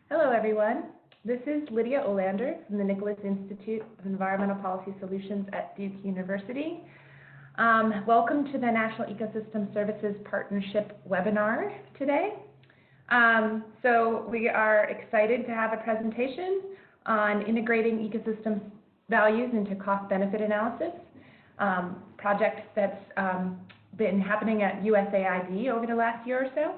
Hello, everyone. This is Lydia Olander from the Nicholas Institute of Environmental Policy Solutions at Duke University. Welcome to the National Ecosystem Services Partnership webinar today. So we are excited to have a presentation on integrating ecosystem values into cost-benefit analysis, project that's been happening at USAID over the last year or so.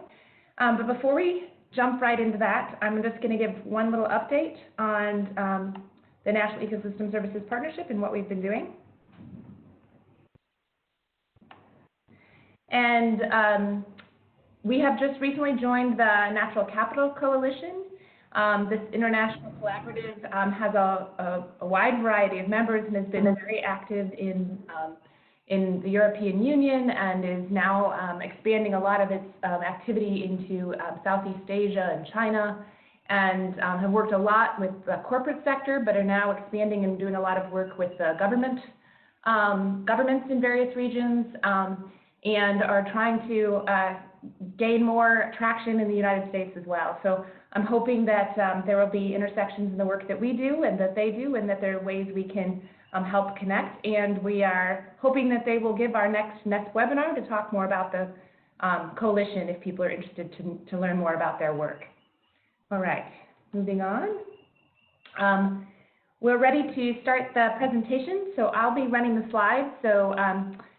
But before we jump right into that, I'm just going to give one little update on the National Ecosystem Services Partnership and what we've been doing. And we have just recently joined the Natural Capital Coalition. This international collaborative has a wide variety of members and has been very active in the European Union and is now expanding a lot of its activity into Southeast Asia and China, and have worked a lot with the corporate sector, but are now expanding and doing a lot of work with the governments in various regions, and are trying to gain more traction in the United States as well. So I'm hoping that there will be intersections in the work that we do and that they do, and that there are ways we can help connect. And we are hoping that they will give our next NESP webinar to talk more about the coalition if people are interested to learn more about their work. All right, moving on. We're ready to start the presentation, so I'll be running the slides. So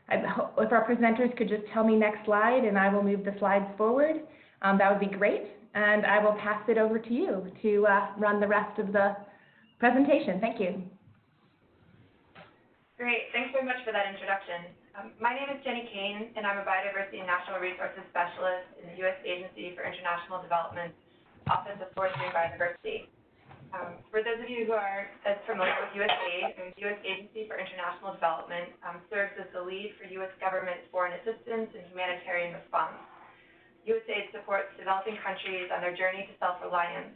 if our presenters could just tell me next slide and I will move the slides forward, that would be great. And I will pass it over to you to run the rest of the presentation. Thank you. Great, thanks very much for that introduction. My name is Jenny Kane, and I'm a Biodiversity and Natural Resources Specialist in the U.S. Agency for International Development, Office of Forestry and Biodiversity. For those of you who are as familiar with USAID, the U.S. Agency for International Development serves as the lead for U.S. government foreign assistance and humanitarian response. USAID supports developing countries on their journey to self-reliance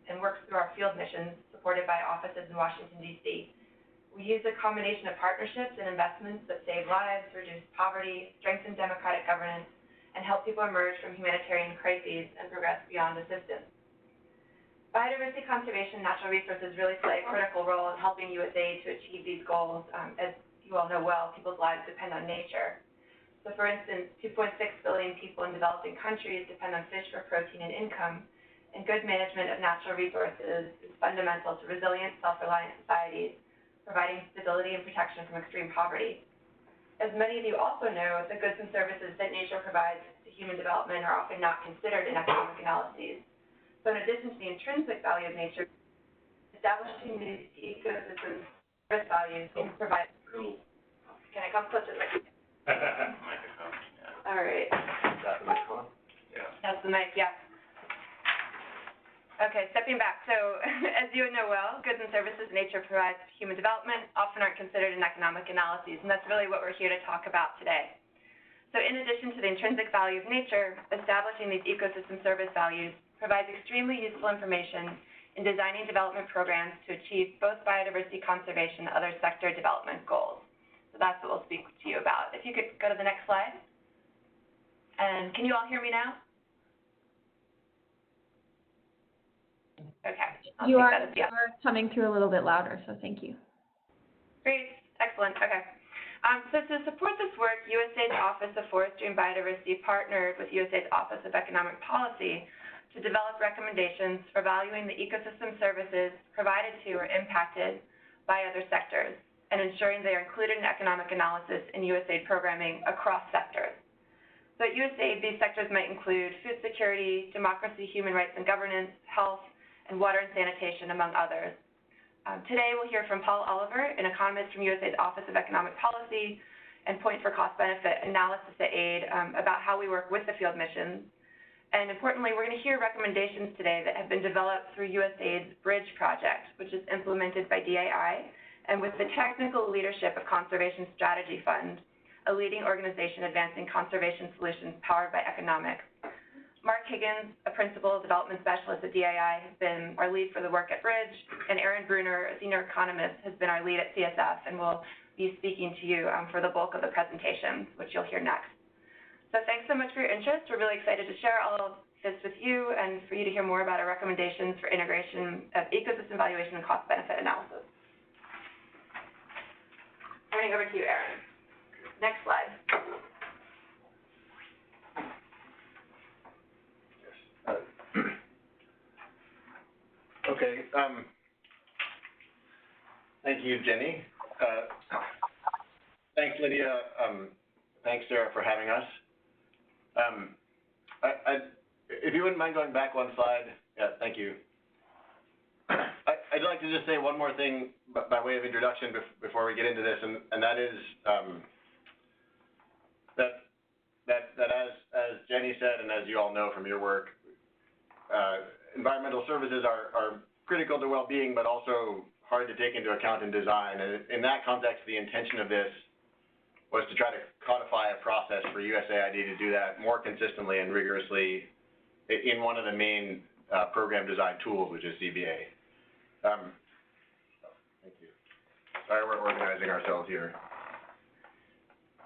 and works through our field missions supported by offices in Washington, D.C. We use a combination of partnerships and investments that save lives, reduce poverty, strengthen democratic governance, and help people emerge from humanitarian crises and progress beyond assistance. Biodiversity conservation and natural resources really play a critical role in helping USAID to achieve these goals. As you all know well, people's lives depend on nature. So for instance, 2.6 billion people in developing countries depend on fish for protein and income, and good management of natural resources is fundamental to resilient, self-reliant societies, providing stability and protection from extreme poverty. As many of you also know, the goods and services that nature provides to human development are often not considered in economic analyses. So in addition to the intrinsic value of nature, establishing these ecosystem service values can provide. Can I come closer to the microphone? Yeah. All right. Is that the microphone? Yeah. That's the mic, yeah. Okay, stepping back. So as you know well, goods and services nature provides human development often aren't considered in economic analyses, and that's really what we're here to talk about today. So in addition to the intrinsic value of nature, establishing these ecosystem service values provides extremely useful information in designing development programs to achieve both biodiversity conservation and other sector development goals. So that's what we'll speak to you about. If you could go to the next slide. And can you all hear me now? Okay. You are coming through a little bit louder, so thank you. Great. Excellent. Okay. So to support this work, USAID's Office of Forestry and Biodiversity partnered with USAID's Office of Economic Policy to develop recommendations for valuing the ecosystem services provided to or impacted by other sectors and ensuring they are included in economic analysis in USAID programming across sectors. So at USAID, these sectors might include food security, democracy, human rights and governance, health, and water and sanitation, among others. Today, we'll hear from Paul Oliver, an economist from USAID's Office of Economic Policy and Point for Cost-Benefit Analysis at AID, about how we work with the field missions. And importantly, we're going to hear recommendations today that have been developed through USAID's BRIDGE project, which is implemented by DAI, and with the technical leadership of Conservation Strategy Fund, a leading organization advancing conservation solutions powered by economics. Mark Higgins, a principal development specialist at DAI, has been our lead for the work at BRIDGE, and Bruner, a senior economist, has been our lead at CSF, and will be speaking to you for the bulk of the presentation, which you'll hear next. So thanks so much for your interest. We're really excited to share all of this with you and for you to hear more about our recommendations for integration of ecosystem valuation and cost-benefit analysis. Turning over to you, Aaron. Next slide. Okay. Thank you, Jenny. Thanks, Lydia. Thanks, Sarah, for having us. If you wouldn't mind going back one slide. Yeah, thank you. I'd like to just say one more thing by way of introduction before we get into this, and that is that as Jenny said, and as you all know from your work, environmental services are critical to well-being, but also hard to take into account in design. And in that context, the intention of this was to try to codify a process for USAID to do that more consistently and rigorously in one of the main program design tools, which is CBA. Thank you. Sorry, we're organizing ourselves here.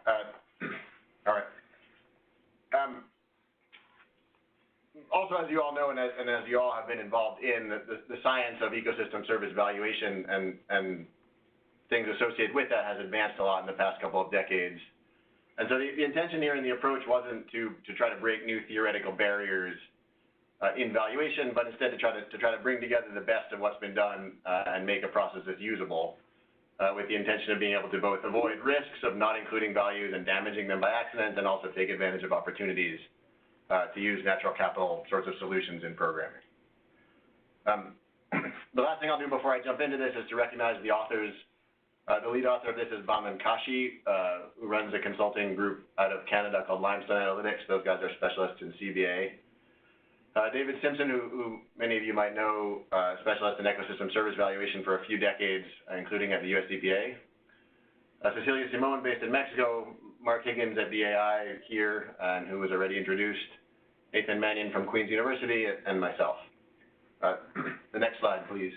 All right. Also, as you all know, and as you all have been involved in, the science of ecosystem service valuation and things associated with that has advanced a lot in the past couple of decades. And so the intention here in the approach wasn't to try to break new theoretical barriers in valuation, but instead to try to bring together the best of what's been done and make a process that's usable, with the intention of being able to both avoid risks of not including values and damaging them by accident, and also take advantage of opportunities to use natural capital sorts of solutions in programming. The last thing I'll do before I jump into this is to recognize the authors. The lead author of this is Baman Kashi, who runs a consulting group out of Canada called Limestone Analytics. Those guys are specialists in CBA. David Simpson, who many of you might know, specialist in ecosystem service valuation for a few decades, including at the USAID CBA. Cecilia Simon, based in Mexico. Mark Higgins at BAI here, and who was already introduced. Nathan Mannion from Queen's University, and myself. The next slide, please.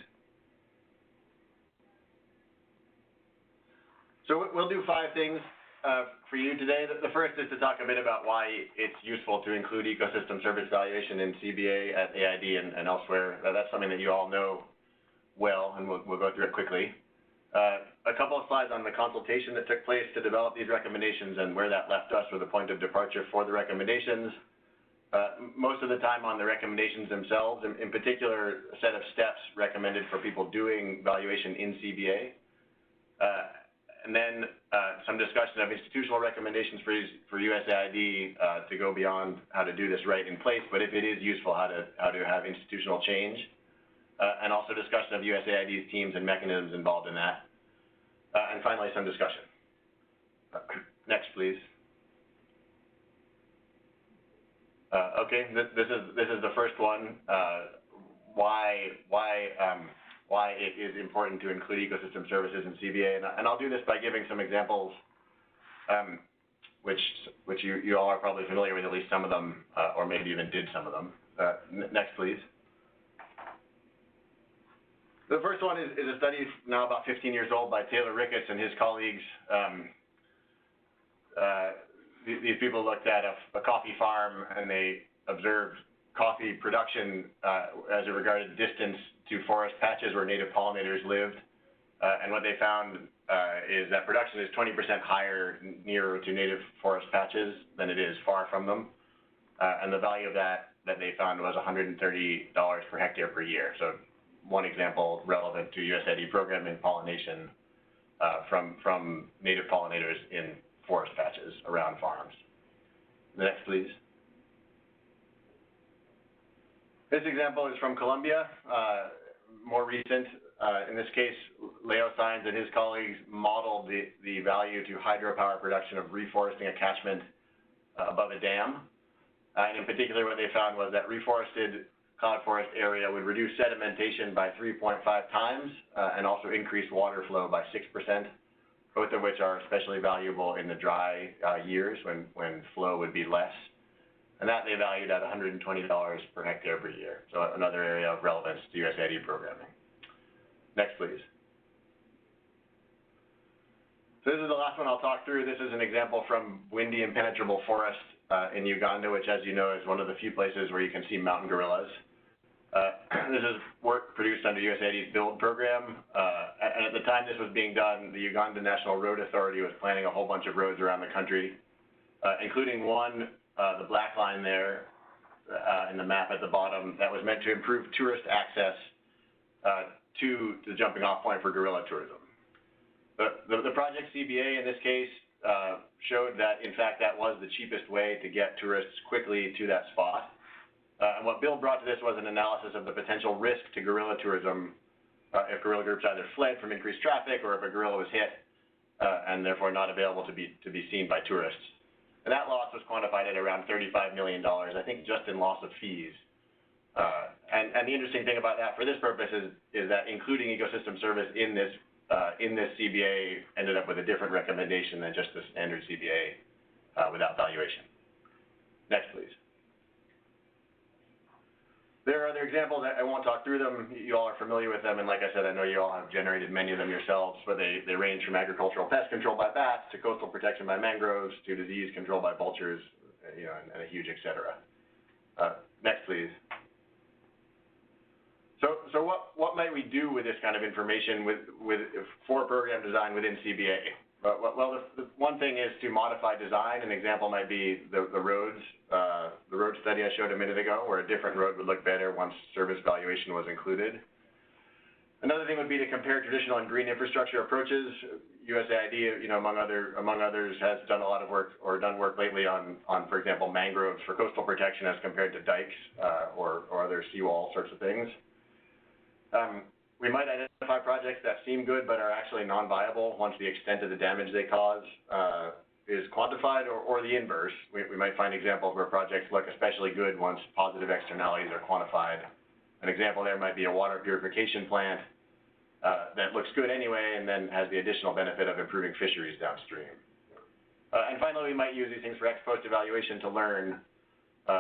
So we'll do 5 things for you today. The first is to talk a bit about why it's useful to include ecosystem service valuation in CBA at AID and elsewhere. That's something that you all know well, and we'll go through it quickly. A couple of slides on the consultation that took place to develop these recommendations and where that left us with a point of departure for the recommendations. Most of the time on the recommendations themselves, in particular, a set of steps recommended for people doing valuation in CBA. And then some discussion of institutional recommendations for USAID to go beyond how to do this right in place, but if it is useful, how to have institutional change. And also discussion of USAID's teams and mechanisms involved in that. And finally, some discussion. Next, please. Okay, this is the first one. Why it is important to include ecosystem services in CBA, and I'll do this by giving some examples, which you all are probably familiar with, at least some of them, or maybe even did some of them. Next, please. The first one is a study now about 15 years old by Taylor Ricketts and his colleagues. These people looked at a coffee farm, and they observed coffee production as it regarded distance to forest patches where native pollinators lived. And what they found is that production is 20% higher nearer to native forest patches than it is far from them. And the value of that they found was $130 per hectare per year. So one example relevant to USAID programming pollination from native pollinators in forest patches around farms. Next, please. This example is from Colombia, more recent. In this case, Leo Saenz and his colleagues modeled the value to hydropower production of reforesting a catchment above a dam. And in particular, what they found was that reforested cloud forest area would reduce sedimentation by 3.5 times and also increase water flow by 6%, both of which are especially valuable in the dry years when flow would be less. And that they valued at $120 per hectare per year. So another area of relevance to USAID programming. Next, please. So this is the last one I'll talk through. This is an example from windy impenetrable forest in Uganda, which, as you know, is one of the few places where you can see mountain gorillas. This is work produced under USAID's BUILD program, and at the time this was being done, the Uganda National Road Authority was planning a whole bunch of roads around the country, including one, the black line there in the map at the bottom, that was meant to improve tourist access to the jumping off point for gorilla tourism. The project CBA in this case showed that, in fact, that was the cheapest way to get tourists quickly to that spot. And what Bill brought to this was an analysis of the potential risk to gorilla tourism if gorilla groups either fled from increased traffic or if a gorilla was hit and therefore not available to be seen by tourists. And that loss was quantified at around $35 million, I think, just in loss of fees. And the interesting thing about that for this purpose is that including ecosystem service in this CBA ended up with a different recommendation than just the standard CBA without valuation. Next, please. There are other examples. I won't talk through them. You all are familiar with them, and like I said, I know you all have generated many of them yourselves, but they range from agricultural pest control by bats to coastal protection by mangroves to disease control by vultures, you know, and a huge et cetera. Next, please. So what might we do with this kind of information for program design within CBA? Well, the one thing is to modify design. An example might be the road study I showed a minute ago, where a different road would look better once service valuation was included. Another thing would be to compare traditional and green infrastructure approaches. USAID, you know, among others, has done a lot of work or done work lately on, for example, mangroves for coastal protection as compared to dikes or other seawall sorts of things. We might identify projects that seem good but are actually non-viable once the extent of the damage they cause is quantified, or the inverse. We might find examples where projects look especially good once positive externalities are quantified. An example there might be a water purification plant that looks good anyway and then has the additional benefit of improving fisheries downstream. And finally, we might use these things for ex post evaluation to learn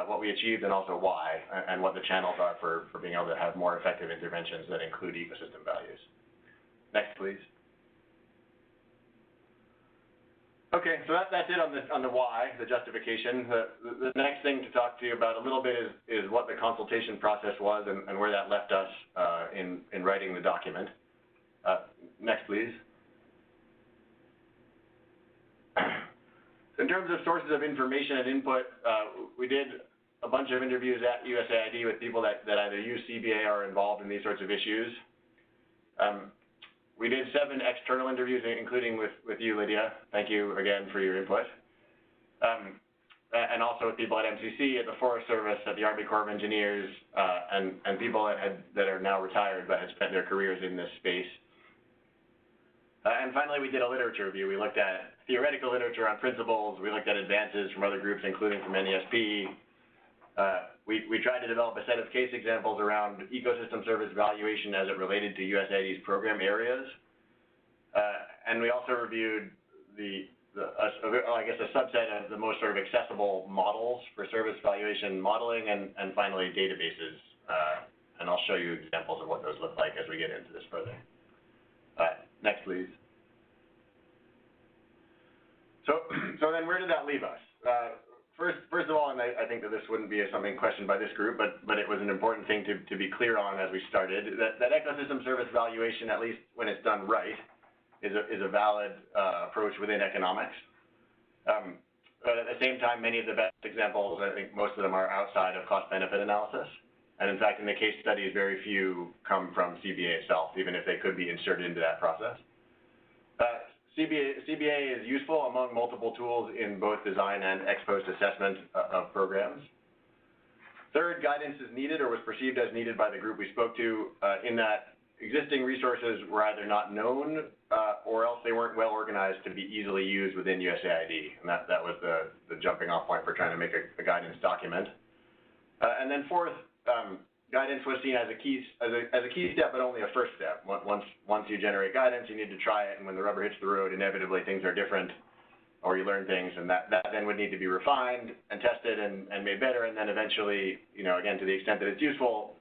what we achieved and also why, and what the channels are for being able to have more effective interventions that include ecosystem values. Next, please. Okay, so that's it on the why, the justification. The next thing to talk to you about a little bit is what the consultation process was and where that left us in writing the document. Next, please. In terms of sources of information and input, we did a bunch of interviews at USAID with people that either use CBA or are involved in these sorts of issues. We did 7 external interviews, including with you, Lydia. Thank you again for your input. And also with people at MCC, at the Forest Service, at the Army Corps of Engineers, and people that are now retired but had spent their careers in this space. And finally, we did a literature review. We looked at theoretical literature on principles. We looked at advances from other groups, including from NESP. We tried to develop a set of case examples around ecosystem service valuation as it related to USAID's program areas. And we also reviewed I guess a subset of the most sort of accessible models for service valuation modeling, and finally databases. And I'll show you examples of what those look like as we get into this further. Next, please. So then where did that leave us? First of all, and I think that this wouldn't be something questioned by this group, but it was an important thing to be clear on as we started, that ecosystem service valuation, at least when it's done right, is a valid approach within economics. But at the same time, many of the best examples, I think most of them are outside of cost-benefit analysis. And in fact, in the case studies, very few come from CBA itself, even if they could be inserted into that process. CBA is useful among multiple tools in both design and ex post assessment of programs. Third, guidance is needed or was perceived as needed by the group we spoke to in that existing resources were either not known or else they weren't well organized to be easily used within USAID. And that was the jumping off point for trying to make a guidance document. And then fourth, guidance was seen as a key step, but only a first step. Once you generate guidance, you need to try it, and when the rubber hits the road, inevitably things are different, or you learn things, and that then would need to be refined and tested and made better, and then eventually, you know, again, to the extent that it's useful,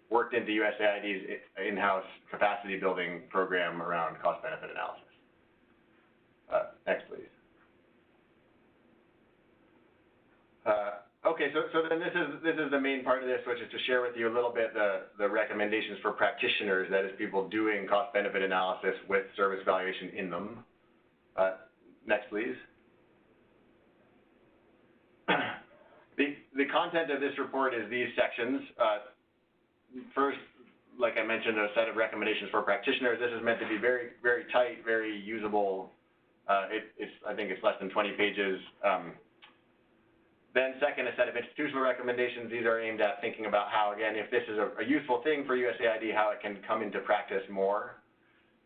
worked into USAID's in-house capacity building program around cost-benefit analysis. Next, please. Okay, so then this is the main part of this, which is to share with you a little bit the recommendations for practitioners, that is people doing cost-benefit analysis with service valuation in them. Next, please. The content of this report is these sections. First, like I mentioned, a set of recommendations for practitioners. This is meant to be very, very tight, very usable. I think it's less than 20 pages. Then second, a set of institutional recommendations. These are aimed at thinking about how, again, if this is a useful thing for USAID, how it can come into practice more.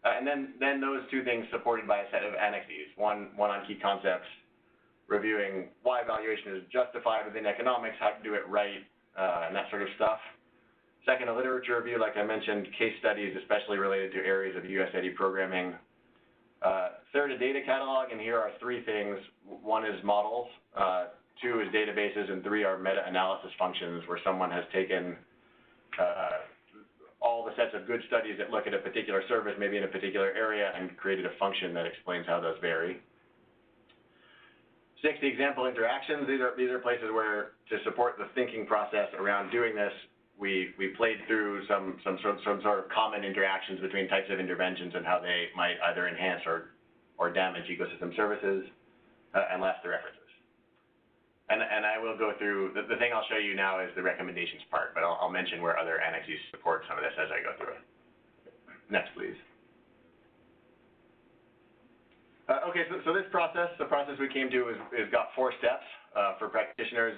And then those two things supported by a set of annexes, one on key concepts, reviewing why valuation is justified within economics, how to do it right, and that sort of stuff. Second, a literature review, like I mentioned, case studies, especially related to areas of USAID programming. Third, a data catalog, and here are three things. One is models, two is databases, and three are meta-analysis functions, where someone has taken all the sets of good studies that look at a particular service, maybe in a particular area, and created a function that explains how those vary. Six, the example interactions. These are places where, to support the thinking process around doing this, we played through some sort of common interactions between types of interventions and how they might either enhance or damage ecosystem services. And last, the references. And I will go through, the thing I'll show you now is the recommendations part, but I'll mention where other annexes support some of this as I go through it. Next, please. Okay, so this process, the process we came to is got 4 steps for practitioners.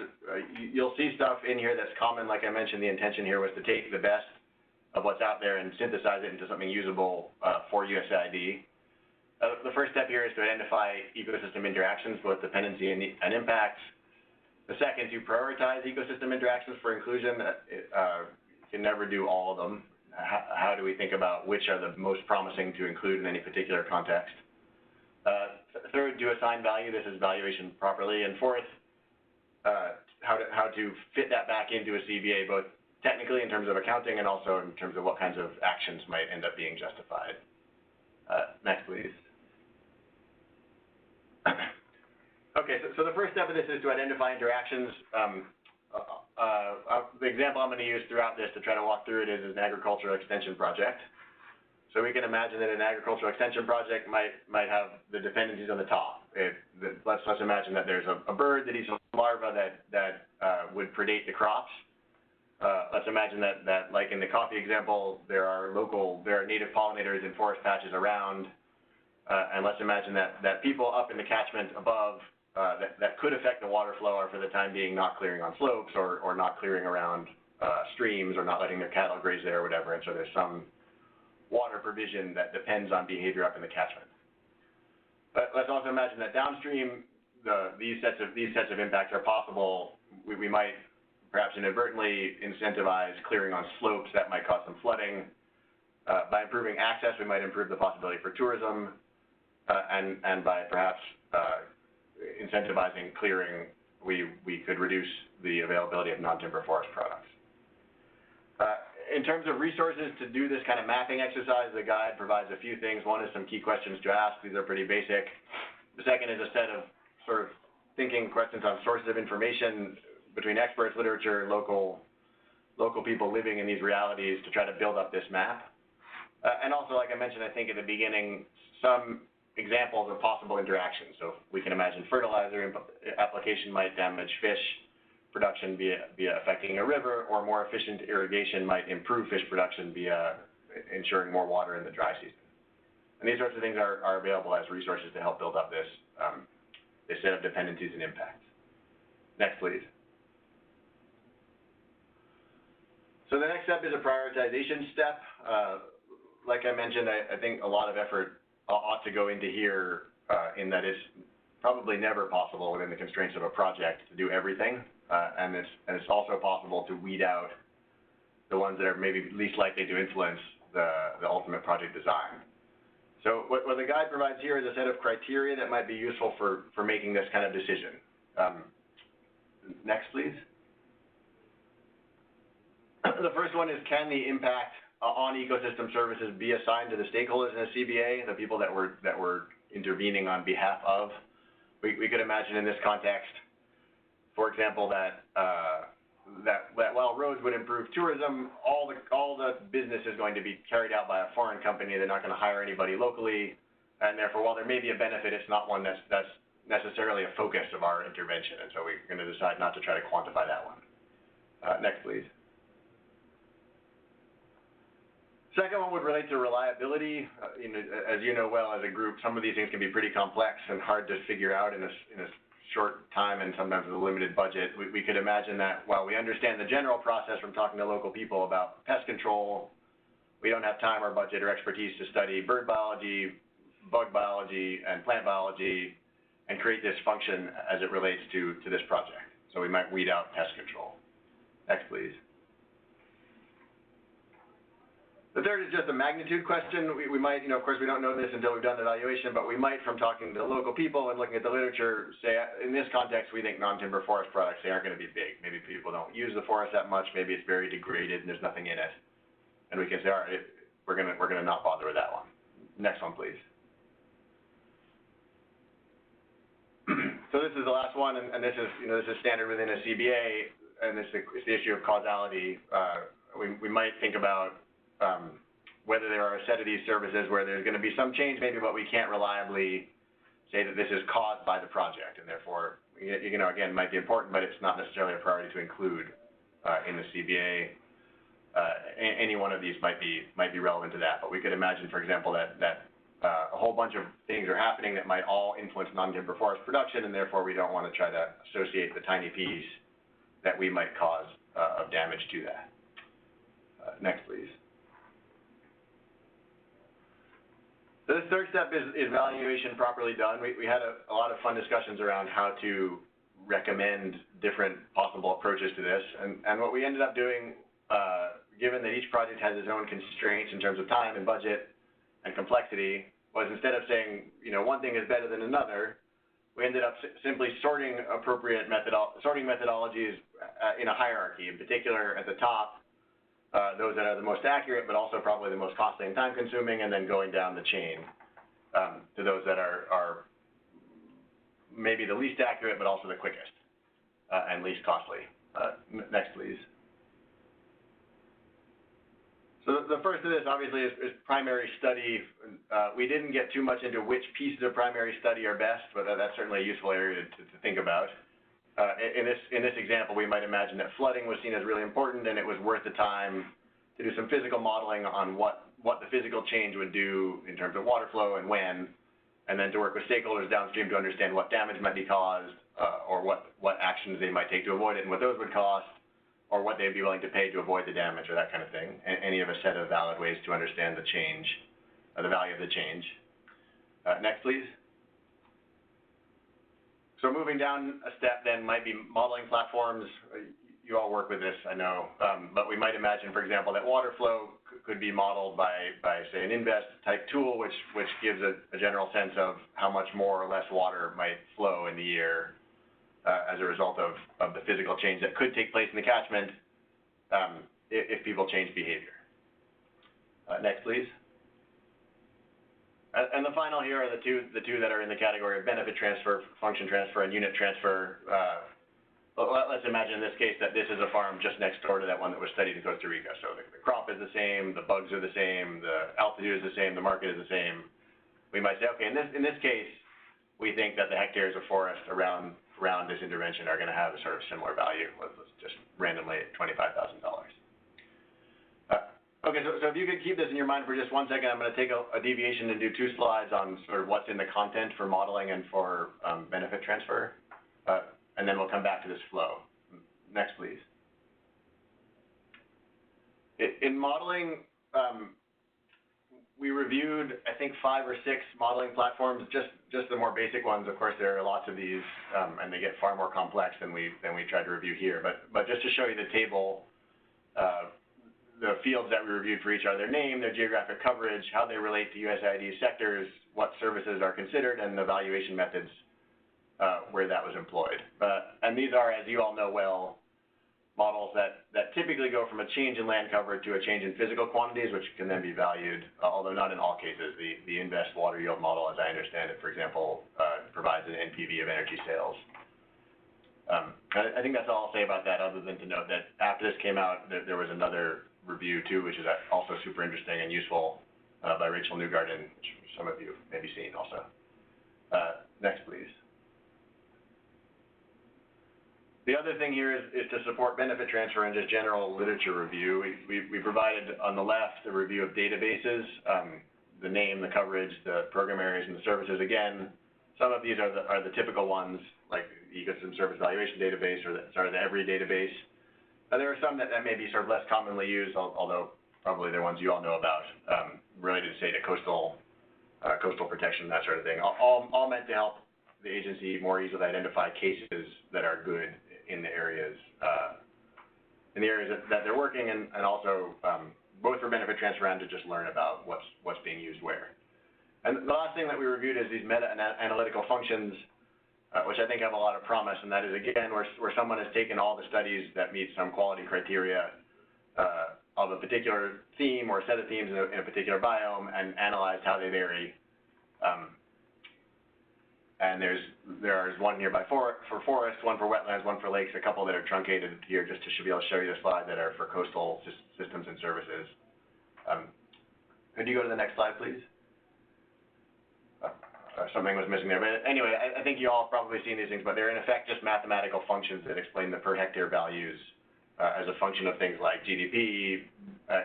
You'll see stuff in here that's common. Like I mentioned, the intention here was to take the best of what's out there and synthesize it into something usable for USAID. The first step here is to identify ecosystem interactions, both dependency and impacts. The second, to prioritize ecosystem interactions for inclusion. You can never do all of them. How do we think about which are the most promising to include in any particular context? Third, to assign value. This is valuation properly. And fourth, how to fit that back into a CBA, both technically in terms of accounting and also in terms of what kinds of actions might end up being justified. Next, please. Okay, so the first step of this is to identify interactions. The example I'm going to use throughout this to try to walk through it is an agricultural extension project. So we can imagine that an agricultural extension project might have the dependencies on the top. Let's imagine that there's a bird that eats a larva that would predate the crops. Let's imagine that like in the coffee example, there are native pollinators in forest patches around. And let's imagine that people up in the catchment above that could affect the water flow are for the time being not clearing on slopes or not clearing around streams or not letting their cattle graze there or whatever. And so there's some water provision that depends on behavior up in the catchment. But let's also imagine that downstream, these sets of impacts are possible. We might perhaps inadvertently incentivize clearing on slopes that might cause some flooding. By improving access, we might improve the possibility for tourism, and by perhaps incentivizing clearing, we could reduce the availability of non-timber forest products. In terms of resources to do this kind of mapping exercise, the guide provides a few things. One is some key questions to ask. These are pretty basic. The second is a set of sort of thinking questions on sources of information between experts, literature, local people living in these realities to try to build up this map. And also, like I mentioned, I think at the beginning, some examples of possible interactions. So we can imagine fertilizer application might damage fish production via affecting a river, or more efficient irrigation might improve fish production via ensuring more water in the dry season. And these sorts of things are available as resources to help build up this set of dependencies and impacts. Next, please. So the next step is a prioritization step. Like I mentioned, I think a lot of effort ought to go into here in that it's probably never possible within the constraints of a project to do everything. And it's also possible to weed out the ones that are maybe least likely to influence the ultimate project design. So what the guide provides here is a set of criteria that might be useful for making this kind of decision. Next, please. The first one is, can the impact on ecosystem services be assigned to the stakeholders in a CBA, the people that we're, intervening on behalf of? We could imagine in this context, for example, that while roads would improve tourism, all the business is going to be carried out by a foreign company. They're not going to hire anybody locally, and therefore, while there may be a benefit, it's not one that's necessarily a focus of our intervention, and so we're going to decide not to try to quantify that one. Next, please. Second one would relate to reliability. As you know well as a group, some of these things can be pretty complex and hard to figure out in a short time and sometimes with a limited budget. We could imagine that while we understand the general process from talking to local people about pest control, we don't have time or budget or expertise to study bird biology, bug biology, and plant biology and create this function as it relates to this project. So we might weed out pest control. Next, please. The third is just a magnitude question. We might, of course, we don't know this until we've done the evaluation, but we might, from talking to local people and looking at the literature, say, in this context, we think non-timber forest products, they aren't going to be big. Maybe people don't use the forest that much. Maybe it's very degraded and there's nothing in it. And we can say, all right, we're going to not bother with that one. Next one, please. So this is the last one, and this is, this is standard within a CBA, and it's the issue of causality. We might think about whether there are a set of these services where there's going to be some change maybe, but we can't reliably say that this is caused by the project, and therefore, again, might be important, but it's not necessarily a priority to include in the CBA. Any one of these might be relevant to that, but we could imagine, for example, that a whole bunch of things are happening that might all influence non-timber forest production, and therefore we don't want to try to associate the tiny piece that we might cause of damage to that. Next, please. So this third step is valuation properly done. We had a lot of fun discussions around how to recommend different possible approaches to this, and what we ended up doing, given that each project has its own constraints in terms of time and budget and complexity, was instead of saying, one thing is better than another, we ended up simply sorting methodologies in a hierarchy. In particular, at the top, those that are the most accurate, but also probably the most costly and time-consuming, and then going down the chain to those that are maybe the least accurate, but also the quickest and least costly. Next, please. So the first of this, obviously, is primary study. We didn't get too much into which pieces of primary study are best, but that's certainly a useful area to think about. In this example, we might imagine that flooding was seen as really important, and it was worth the time to do some physical modeling on what the physical change would do in terms of water flow and when, and then to work with stakeholders downstream to understand what damage might be caused, or what actions they might take to avoid it and what those would cost, or what they'd be willing to pay to avoid the damage, or that kind of thing. Any of a set of valid ways to understand the change, the value of the change. Next, please. So moving down a step then might be modeling platforms. You all work with this, I know, but we might imagine, for example, that water flow could be modeled by say, an InVest type tool, which gives a general sense of how much more or less water might flow in the year as a result of the physical change that could take place in the catchment if people change behavior. Next, please. And the final here are the two that are in the category of benefit transfer, function transfer, and unit transfer. Let's imagine in this case that this is a farm just next door to that one that was studied in Costa Rica. So the crop is the same, the bugs are the same, the altitude is the same, the market is the same. We might say, okay, in this case, we think that the hectares of forest around this intervention are going to have a sort of similar value. Let's just randomly $25,000. Okay, so if you could keep this in your mind for just 1 second, I'm going to take a deviation and do 2 slides on sort of what's in the content for modeling and for benefit transfer, and then we'll come back to this flow. Next, please. In modeling, we reviewed, I think, 5 or 6 modeling platforms, just the more basic ones. Of course, there are lots of these, and they get far more complex than we tried to review here. But just to show you the table, the fields that we reviewed for each are their name, their geographic coverage, how they relate to USAID sectors, what services are considered, and the valuation methods where that was employed. And these are, as you all know well, models that typically go from a change in land cover to a change in physical quantities, which can then be valued, although not in all cases. The InVest water yield model, as I understand it, for example, provides an NPV of energy sales. I think that's all I'll say about that, other than to note that after this came out, there was another review too, which is also super interesting and useful, by Rachel Newgarden, which some of you may be seeing also. Next, please. The other thing here is to support benefit transfer and just general literature review. We provided on the left a review of databases, the name, the coverage, the program areas, and the services. Again, some of these are the typical ones, like the Ecosystem Service Valuation Database or the EVRY database. There are some that may be sort of less commonly used, although probably they're ones you all know about, related, say, to coastal protection, that sort of thing. All meant to help the agency more easily identify cases that are good in the areas that they're working in, and also both for benefit transfer and to just learn about what's being used where. And the last thing that we reviewed is these meta-analytical functions, which I think have a lot of promise, and that is, again, where someone has taken all the studies that meet some quality criteria of a particular theme or set of themes in a particular biome and analyzed how they vary. And there's one here for forests, one for wetlands, one for lakes, a couple that are truncated here just to be able to show you the slide that are for coastal systems and services. Could you go to the next slide, please? Something was missing there. But anyway, I think you all have probably seen these things, but they're in effect just mathematical functions that explain the per hectare values as a function of things like GDP,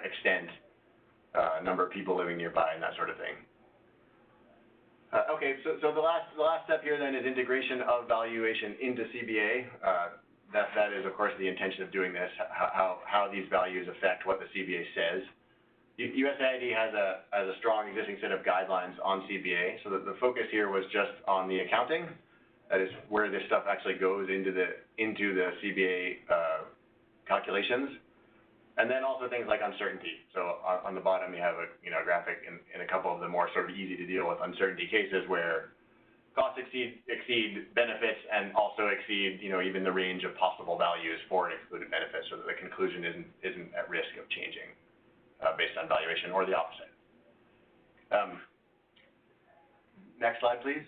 extent, number of people living nearby, and that sort of thing. Okay, so the last step here then is integration of valuation into CBA. That is, of course, the intention of doing this, how these values affect what the CBA says. USAID has a strong existing set of guidelines on CBA, so that the focus here was just on the accounting. That is where this stuff actually goes into the CBA calculations. And then also things like uncertainty. So on the bottom you have a graphic in a couple of the more sort of easy to deal with uncertainty cases where costs exceed benefits and also exceed even the range of possible values for an excluded benefit, so that the conclusion isn't at risk of changing based on valuation or the opposite. Next slide, please.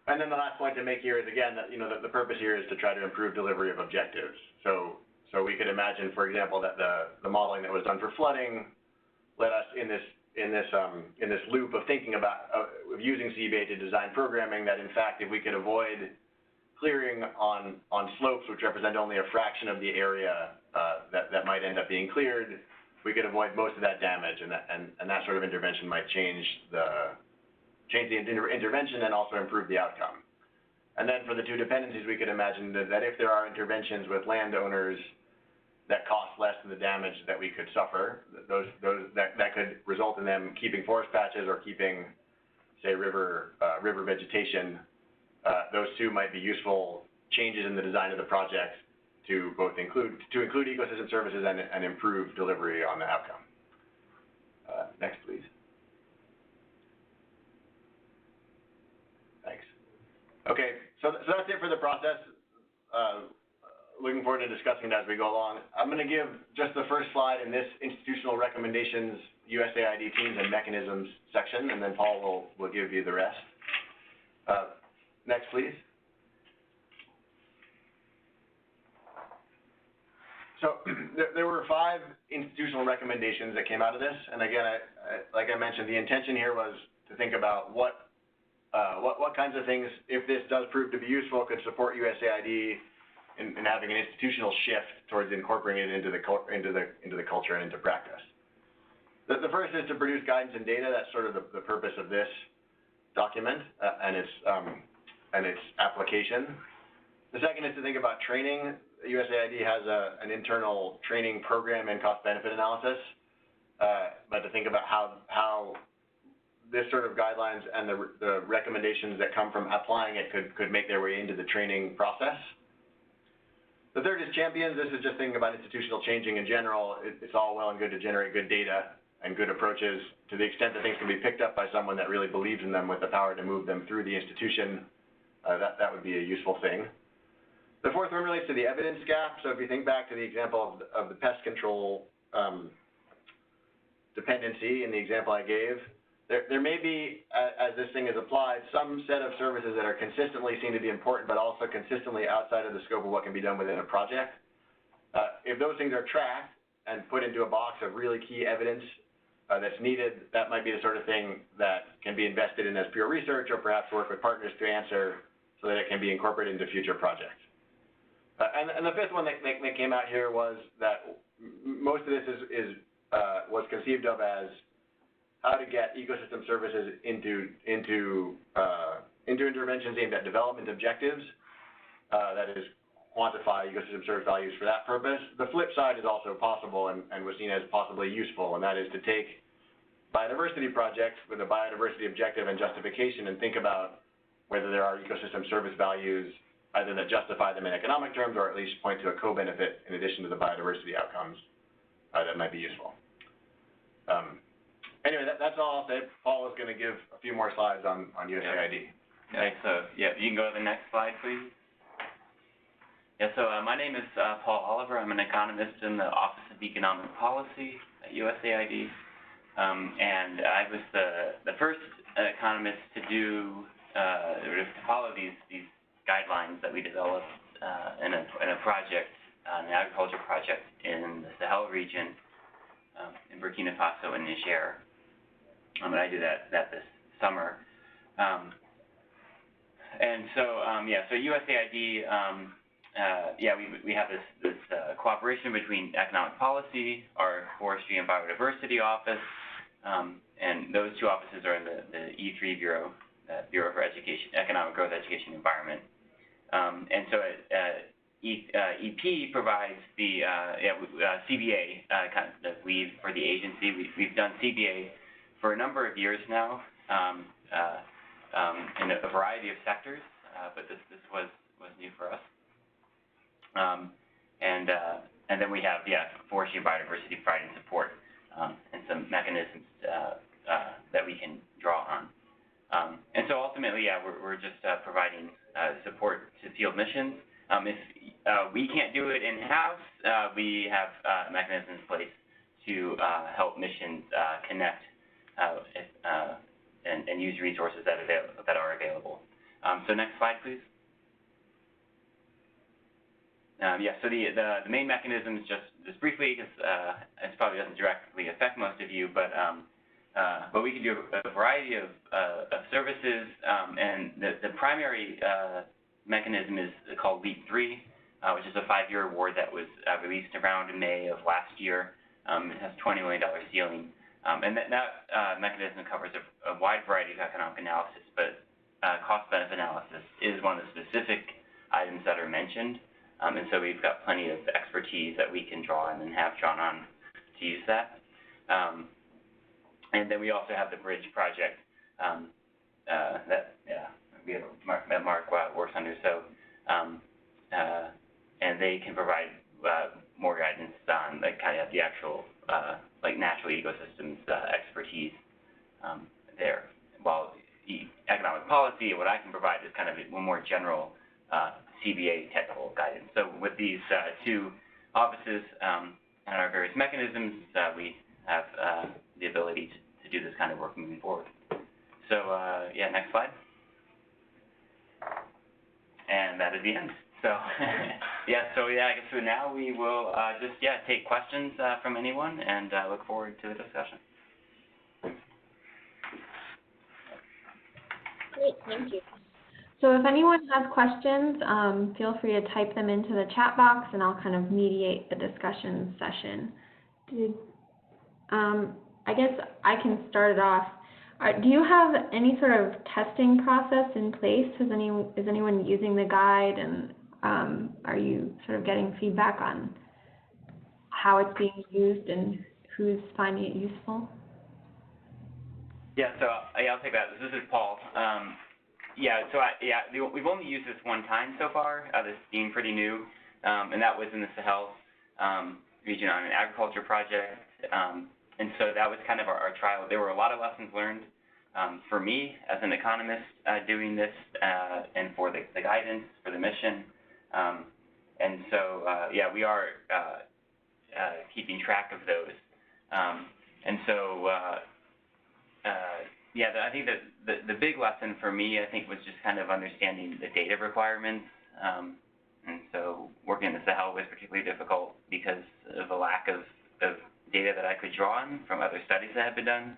And then the last point to make here is, again, that the purpose here is to try to improve delivery of objectives. So we could imagine, for example, that the modeling that was done for flooding led us in this loop of thinking about of using CBA to design programming, that in fact, if we could avoid clearing on slopes which represent only a fraction of the area that might end up being cleared, we could avoid most of that damage, and that sort of intervention might change the intervention and also improve the outcome. And then for the two dependencies, we could imagine that if there are interventions with landowners that cost less than the damage that we could suffer, that could result in them keeping forest patches or keeping, say, river vegetation. Those two might be useful changes in the design of the project to both include ecosystem services and improve delivery on the outcome. Next, please. Thanks. Okay, so that's it for the process. Looking forward to discussing it as we go along. I'm going to give just the first slide in this institutional recommendations, USAID teams and mechanisms section, and then Paul will give you the rest. Next, please. So there were 5 institutional recommendations that came out of this, and again, like I mentioned, the intention here was to think about what kinds of things, if this does prove to be useful, could support USAID in having an institutional shift towards incorporating it into the culture and into practice. The first is to produce guidance and data. That's sort of the purpose of this document and its application. The second is to think about training. USAID has an internal training program in cost-benefit analysis, but to think about how this sort of guidelines and the recommendations that come from applying it could make their way into the training process. The third is champions. This is just thinking about institutional changing in general. It's all well and good to generate good data and good approaches to the extent that things can be picked up by someone that really believes in them with the power to move them through the institution. That would be a useful thing. The fourth one relates to the evidence gap. So if you think back to the example of the pest control dependency in the example I gave, there may be, as this thing is applied, some set of services that are consistently seen to be important, but also consistently outside of the scope of what can be done within a project. If those things are tracked and put into a box of really key evidence that's needed, that might be the sort of thing that can be invested in as pure research, or perhaps work with partners to answer so that it can be incorporated into future projects. And the fifth one that came out here was that most of this was conceived of as how to get ecosystem services into interventions aimed at development objectives, that is, quantify ecosystem service values for that purpose. The flip side is also possible and was seen as possibly useful, and that is to take biodiversity projects with a biodiversity objective and justification and think about whether there are ecosystem service values either that justify them in economic terms or at least point to a co-benefit in addition to the biodiversity outcomes that might be useful. Anyway, that's all I'll say. Paul is going to give a few more slides on USAID. Okay, so yeah, you can go to the next slide, please. Yeah, so my name is Paul Oliver. I'm an economist in the Office of Economic Policy at USAID, and I was the first economist to do to follow these guidelines that we developed in a project, an agriculture project in the Sahel region, in Burkina Faso and Niger. And I did that this summer. And so yeah, so USAID. We have this cooperation between economic policy, our Forestry and Biodiversity office, and those two offices are in the E3 Bureau, Bureau for Education, Economic Growth, Education, Environment. And so EP provides the CBA kind of the lead for the agency. We've done CBA for a number of years now in a variety of sectors, but this was new for us. And then we have, Forestry and Biodiversity providing support and some mechanisms that we can draw on. And so ultimately, we're just providing support to field missions. If we can't do it in-house, we have mechanisms in place to help missions connect and use resources that are available. So next slide, please. So the main mechanisms, just briefly, because it probably doesn't directly affect most of you, but we can do a variety of services, and the primary mechanism is called LEAP 3, which is a 5-year award that was released around in May of last year. It has a $20 million ceiling, and that mechanism covers a wide variety of economic analysis, but cost-benefit analysis is one of the specific items that are mentioned. And so we've got plenty of expertise that we can draw on and have drawn on to use that. And then we also have the BRIDGE project that Mark works under. So, and they can provide more guidance on kind of the actual natural ecosystems expertise there. While economic policy, what I can provide is kind of a more general CBA technical guidance. So with these two offices and our various mechanisms, we have the ability to do this kind of work moving forward. So next slide. And that is the end. So I guess for now we will just take questions from anyone and look forward to the discussion. Great, thank you. So if anyone has questions, feel free to type them into the chat box and I'll kind of mediate the discussion session. I guess I can start it off. Do you have any sort of testing process in place? Is anyone using the guide, and are you sort of getting feedback on how it's being used and who's finding it useful? Yeah, so I'll take that. This is Paul. We've only used this one time so far. This being pretty new, and that was in the Sahel region on an agriculture project. And so that was kind of our trial. There were a lot of lessons learned for me as an economist doing this, and for the guidance for the mission. And so we are keeping track of those. And so I think that the big lesson for me, I think, was just kind of understanding the data requirements. And so working in the Sahel was particularly difficult because of a lack of data that I could draw on from other studies that have been done,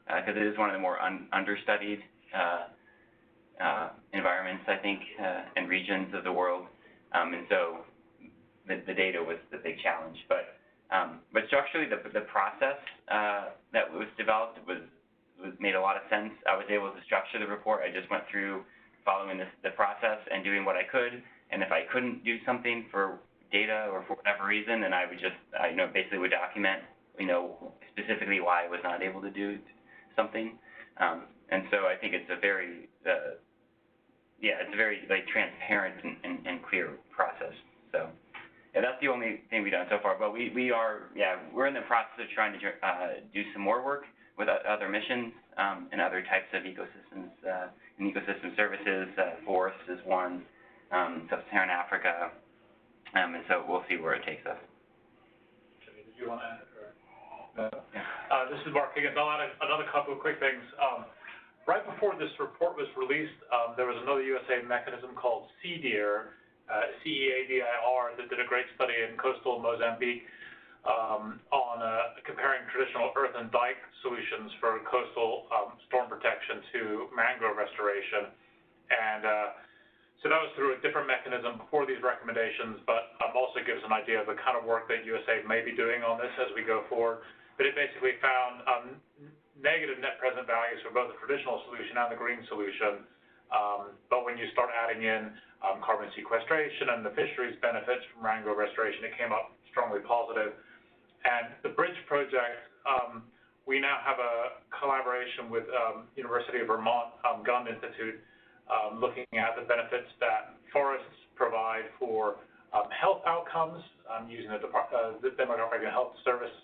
because it is one of the more understudied environments, I think, and regions of the world. And so the data was the big challenge. But structurally, the process that was developed made a lot of sense. I was able to structure the report. I just went through following the process and doing what I could. And if I couldn't do something for data or for whatever reason, then I would just, basically would document, specifically why I was not able to do something. And so I think it's a very, it's a very transparent and clear process. So that's the only thing we've done so far. But we're in the process of trying to do some more work with other missions and other types of ecosystems and ecosystem services. Forests is one, Sub-Saharan Africa, and so we'll see where it takes us. Jimmy, did you want to add? This is Mark Higgins. I'll add another couple of quick things. Right before this report was released, there was another USAID mechanism called CEDIR, CEADIR, that did a great study in coastal Mozambique on comparing traditional earth and dike solutions for coastal storm protection to mangrove restoration. And so that was through a different mechanism before these recommendations, but also gives an idea of the kind of work that USAID may be doing on this as we go forward. But it basically found negative net present values for both the traditional solution and the green solution. But when you start adding in carbon sequestration and the fisheries benefits from mangrove restoration, it came up strongly positive. And the BRIDGE project, we now have a collaboration with University of Vermont Gund Institute, looking at the benefits that forests provide for health outcomes, using the Demographic and Health Service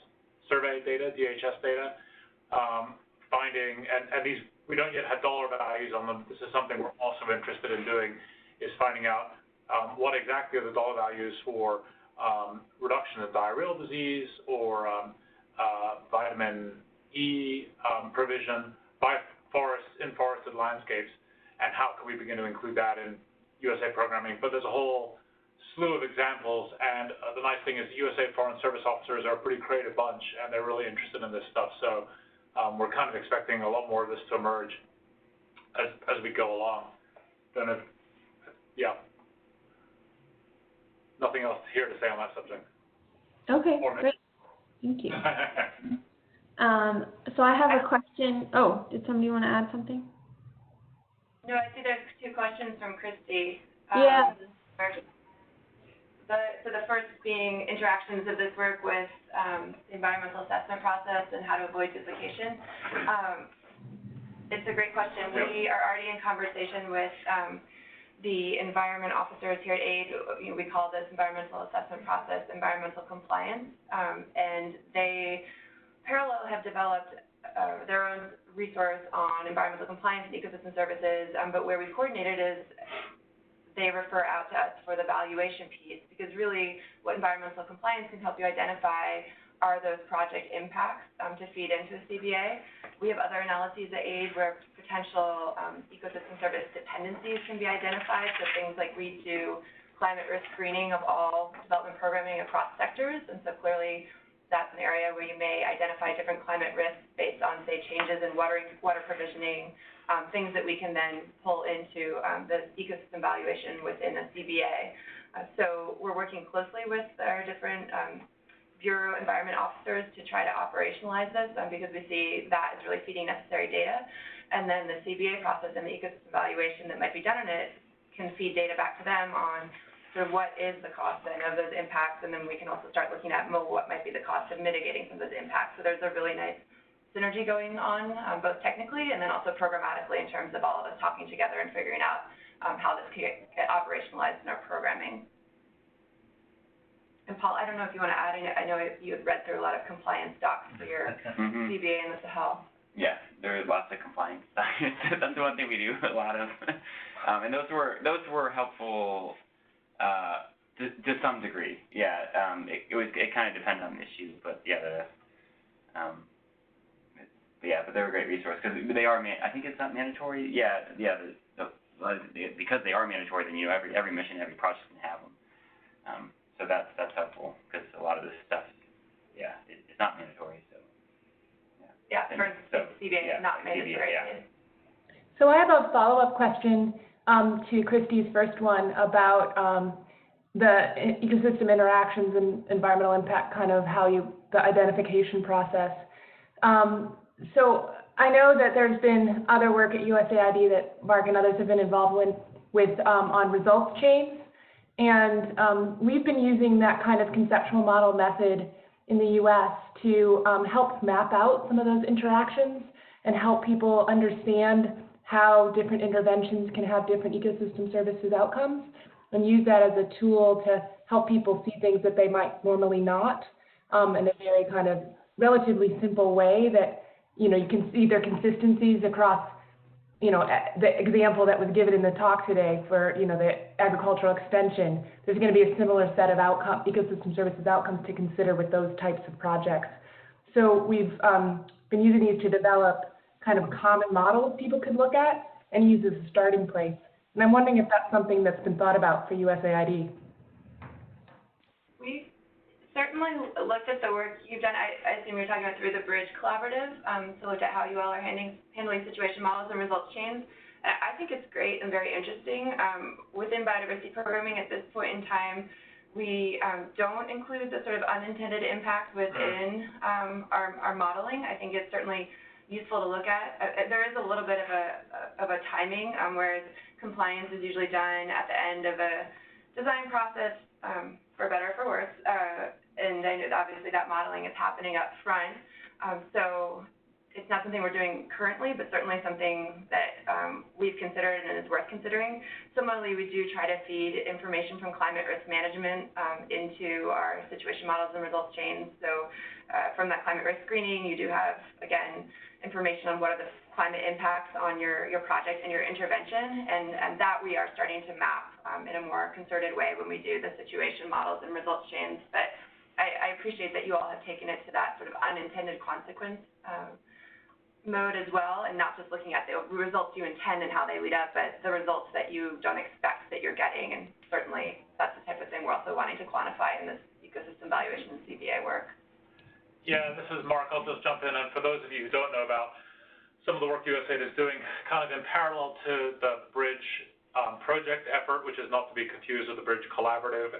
survey data, DHS data, finding, and these, we don't yet have dollar values on them. This is something we're also interested in doing, is finding out what exactly are the dollar values for reduction in diarrheal disease or vitamin E provision by forests in forested landscapes, and how can we begin to include that in USAID programming. But there's a whole slew of examples, and the nice thing is USAID Foreign Service officers are a pretty creative bunch, and they're really interested in this stuff. So we're kind of expecting a lot more of this to emerge as we go along. Nothing else here to say on that subject. Okay, great. Thank you. So I have a question. Oh, did somebody want to add something? No, I see there's two questions from Christy. Yeah. So the first being interactions of this work with the environmental assessment process and how to avoid duplication. It's a great question. We are already in conversation with the environment officers here at AID. We call this environmental assessment process environmental compliance, and they parallel have developed their own resource on environmental compliance and ecosystem services, but where we coordinated is they refer out to us for the valuation piece, because really what environmental compliance can help you identify are those project impacts to feed into a CBA. We have other analyses at AID where potential ecosystem service dependencies can be identified, so things like we do climate risk screening of all development programming across sectors, and so clearly that's an area where you may identify different climate risks based on, say, changes in water provisioning, things that we can then pull into the ecosystem valuation within a CBA. So we're working closely with our different Bureau Environment officers to try to operationalize this, because we see that is really feeding necessary data. And then the CBA process and the ecosystem valuation that might be done on it can feed data back to them on sort of what is the cost then of those impacts, and then we can also start looking at what might be the cost of mitigating some of those impacts. So there's a really nice synergy going on, both technically and then also programmatically in terms of all of us talking together and figuring out how this can get operationalized in our programming. And Paul, I don't know if you want to add, I know you had read through a lot of compliance docs for your CBA in the Sahel. Yeah, there are lots of compliance docs. That's the one thing we do a lot of. And those were helpful to some degree. Yeah, it kind of depended on the issue, but yeah, but they're a great resource, because they are, I think it's not mandatory, because they are mandatory, then, you know, every mission, every project can have them. So that's helpful, because a lot of this stuff, it's not mandatory, so. Yeah, for CBA, not mandatory. So I have a follow-up question to Christy's first one about the ecosystem interactions and environmental impact, kind of the identification process. So I know that there's been other work at USAID that Mark and others have been involved with on results chains, and we've been using that kind of conceptual model method in the U.S. to help map out some of those interactions and help people understand how different interventions can have different ecosystem services outcomes, and use that as a tool to help people see things that they might normally not, in a very kind of relatively simple way that, you know, you can see their consistencies across, you know, the example that was given in the talk today for, you know, the agricultural extension. There's going to be a similar set of ecosystem services outcomes to consider with those types of projects. So we've been using these to develop kind of common models people could look at and use as a starting place. And I'm wondering if that's something that's been thought about for USAID. We certainly looked at the work you've done. I assume you're talking about through the BRIDGE collaborative, to look at how you all are handling situation models and results chains. I think it's great and very interesting. Within biodiversity programming at this point in time, we don't include the sort of unintended impact within our modeling. I think it's certainly useful to look at. There is a little bit of a timing, whereas compliance is usually done at the end of a design process, for better or for worse. And I know obviously that modeling is happening up front. So it's not something we're doing currently, but certainly something that we've considered and is worth considering. Similarly, we do try to feed information from climate risk management into our situation models and results chains. So from that climate risk screening, you do have, again, information on what are the climate impacts on your project and your intervention, and that we are starting to map in a more concerted way when we do the situation models and results chains. But I appreciate that you all have taken it to that sort of unintended consequence mode as well, and not just looking at the results you intend and how they lead up, but the results that you don't expect that you're getting. And certainly that's the type of thing we're also wanting to quantify in this ecosystem valuation and CBA work. Yeah, this is Mark. I'll just jump in. And for those of you who don't know about some of the work USAID is doing, kind of in parallel to the BRIDGE project effort, which is not to be confused with the BRIDGE collaborative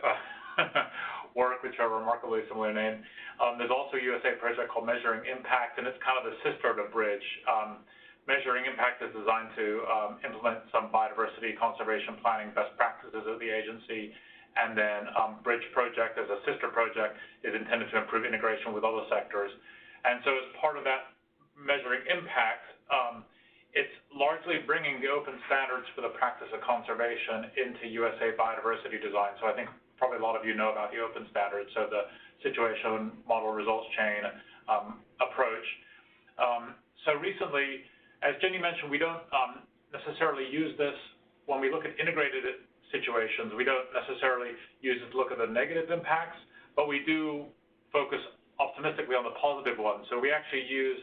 work, which are remarkably similar name. There's also a USAID project called Measuring Impact, and it's kind of the sister to BRIDGE. Measuring Impact is designed to implement some biodiversity conservation planning best practices of the agency. And then BRIDGE project, as a sister project, is intended to improve integration with other sectors. And so as part of that Measuring Impact, it's largely bringing the open standards for the practice of conservation into USAID biodiversity design. So I think probably a lot of you know about the open standards, so the situation model results chain approach. So recently, as Jenny mentioned, we don't necessarily use this when we look at integrated situations. We don't necessarily use it to look at the negative impacts, but we do focus optimistically on the positive ones. So we actually use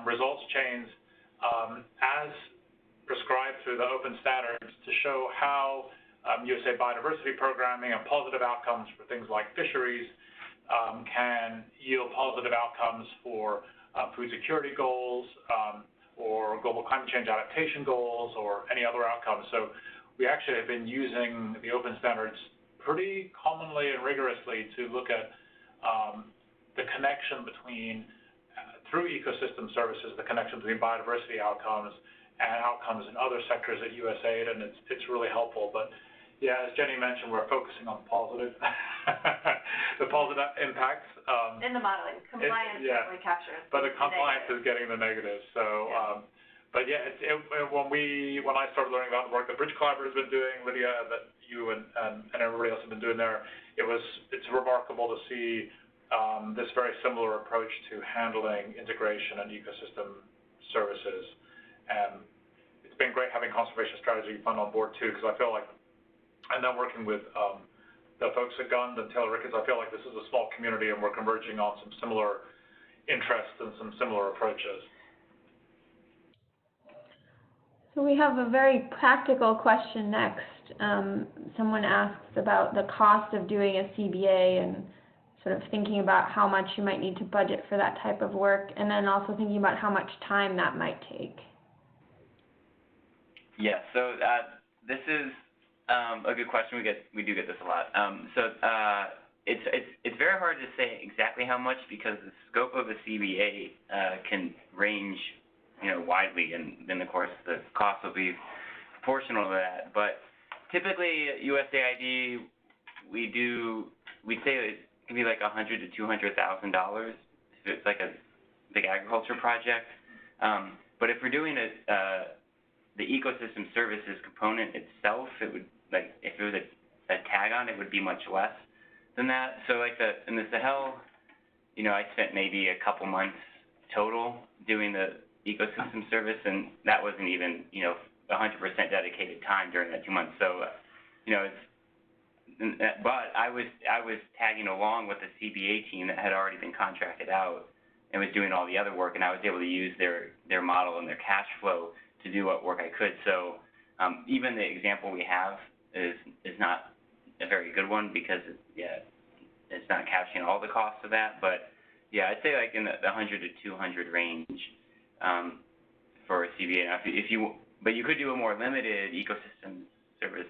results chains as prescribed through the open standards to show how USAID biodiversity programming and positive outcomes for things like fisheries can yield positive outcomes for food security goals or global climate change adaptation goals or any other outcomes. So we actually have been using the open standards pretty commonly and rigorously to look at the connection between through ecosystem services, the connection between biodiversity outcomes and outcomes in other sectors at USAID, and it's really helpful. But yeah, as Jenny mentioned, we're focusing on positive, the positive impacts. In the modeling, compliance certainly captures. But the compliance is getting the negative. So, but yeah, when I started learning about the work that BRIDGE Collaborative has been doing, Lydia, that you and everybody else have been doing there, it's remarkable to see this very similar approach to handling integration and ecosystem services. And it's been great having Conservation Strategy Fund on board too, because I feel like, and then working with the folks at Gund and Taylor Ricketts, I feel like this is a small community and we're converging on some similar interests and some similar approaches. So we have a very practical question next. Someone asks about the cost of doing a CBA and sort of thinking about how much you might need to budget for that type of work, and then also thinking about how much time that might take. Yeah, so this is a good question. We do get this a lot. It's very hard to say exactly how much because the scope of a CBA can range, widely, and then of course the cost will be proportional to that. But typically at USAID, we say it can be like $100,000 to $200,000 if it's like a big agriculture project. But if we're doing the ecosystem services component itself, it would, like, if it was a tag on, it would be much less than that. So like in the Sahel, I spent maybe a couple months total doing the ecosystem service, and that wasn't even, 100% dedicated time during that 2 months. So, but I was tagging along with the CBA team that had already been contracted out and was doing all the other work, and I was able to use their model and their cash flow to do what work I could. So even the example we have is not a very good one because it's not capturing all the costs of that. But yeah, I'd say like in the 100 to 200 range for a CBA. Now, but you could do a more limited ecosystem service,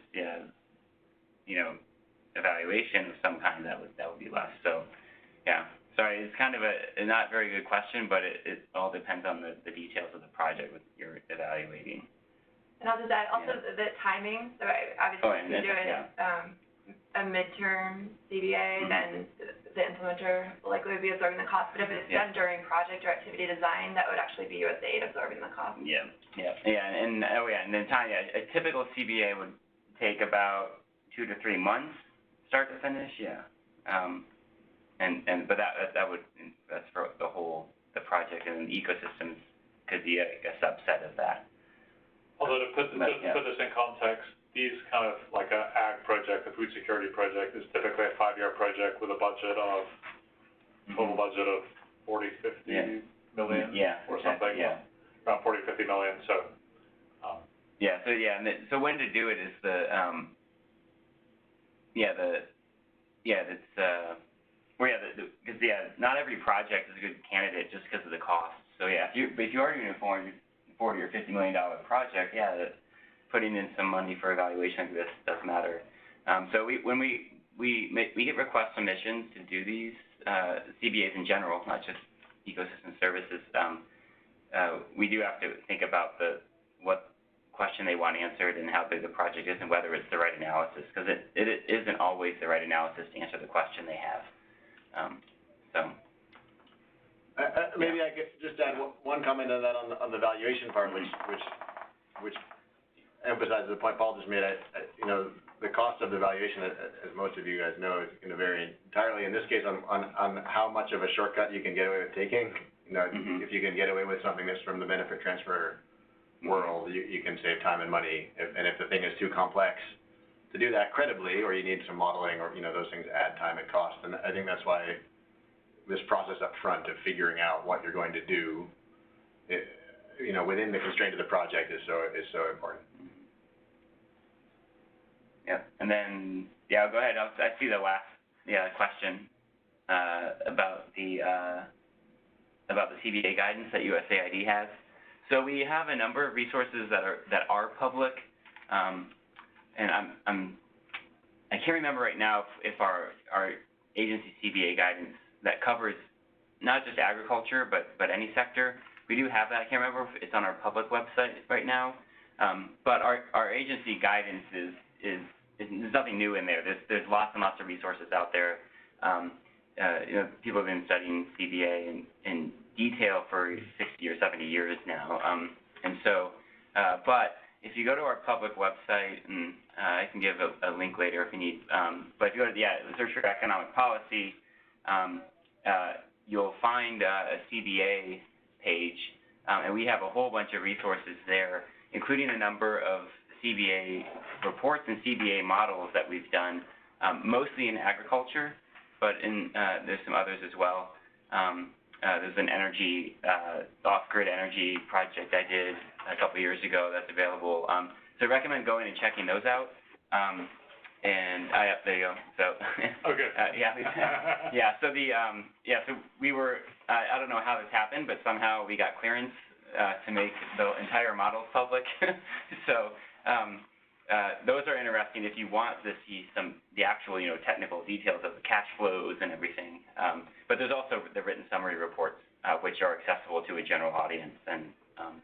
evaluation of some kind that would be less. So yeah, sorry, it's kind of a not very good question, but it all depends on the details of the project that you're evaluating. And I'll just add also the timing. So obviously, if you're doing a midterm CBA, then the implementer will likely be absorbing the cost. But if it's done during project or activity design, that would actually be USAID absorbing the cost. And then time. A typical CBA would take about 2 to 3 months, start to finish. But that's for the project, and ecosystems could be a subset of that. Although to put this in context, these kind of like an ag project, a food security project, is typically a 5-year project with a budget of total budget of 40-50 million or something. Around 40-50 million. So. So when to do it is not every project is a good candidate just because of the cost. So if you are doing a $40 or $50 million project, putting in some money for evaluation like this does matter. So when we get request submissions to do these CBAs in general, not just ecosystem services, we do have to think about what question they want answered and how big the project is and whether it's the right analysis, because it isn't always the right analysis to answer the question they have. Maybe I could just add one comment on that on the valuation part, which emphasizes the point Paul just made. The cost of the valuation, as most of you guys know, is going to vary entirely. In this case, on how much of a shortcut you can get away with taking. If you can get away with something that's from the benefit transfer world, you can save time and money. And if the thing is too complex to do that credibly, or you need some modeling, or those things add time and cost. And I think that's why this process up front of figuring out what you're going to do, within the constraint of the project is so important. And then go ahead. I see the last question about the CBA guidance that USAID has. So we have a number of resources that are public, and I can't remember right now if our agency CBA guidance that covers not just agriculture but any sector. We do have that. I can't remember if it's on our public website right now, but our agency guidance is there's nothing new in there. There's lots and lots of resources out there. People have been studying CBA in detail for 60 or 70 years now, and so, but if you go to our public website, and I can give a link later if you need, but if you go to search for economic policy, you'll find a CBA page, and we have a whole bunch of resources there, including a number of CBA reports and CBA models that we've done, mostly in agriculture, but there's some others as well. There's an energy, off-grid energy project I did a couple of years ago that's available. So I recommend going and checking those out. And there you go. So Okay. Yeah. So so we were I don't know how this happened, but somehow we got clearance to make the entire models public. So those are interesting if you want to see the actual technical details of the cash flows and everything. But there's also the written summary reports, which are accessible to a general audience and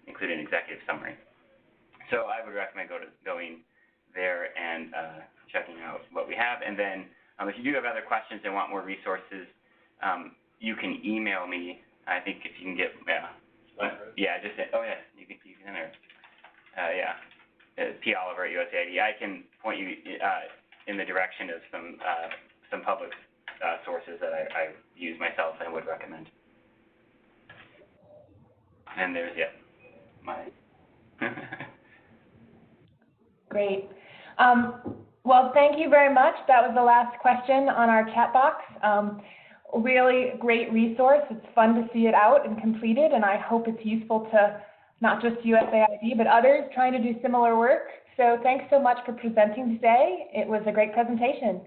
include an executive summary. So I would recommend going there and checking out what we have. And then if you do have other questions and want more resources, you can email me. I think if you can get, just say, you can enter. P. Oliver at USAID. I can point you in the direction of some public sources that I use myself and would recommend. And there's my. Great. Well, thank you very much. That was the last question on our chat box. Really great resource. It's fun to see it out and completed, and I hope it's useful to not just USAID, but others trying to do similar work. So thanks so much for presenting today. It was a great presentation.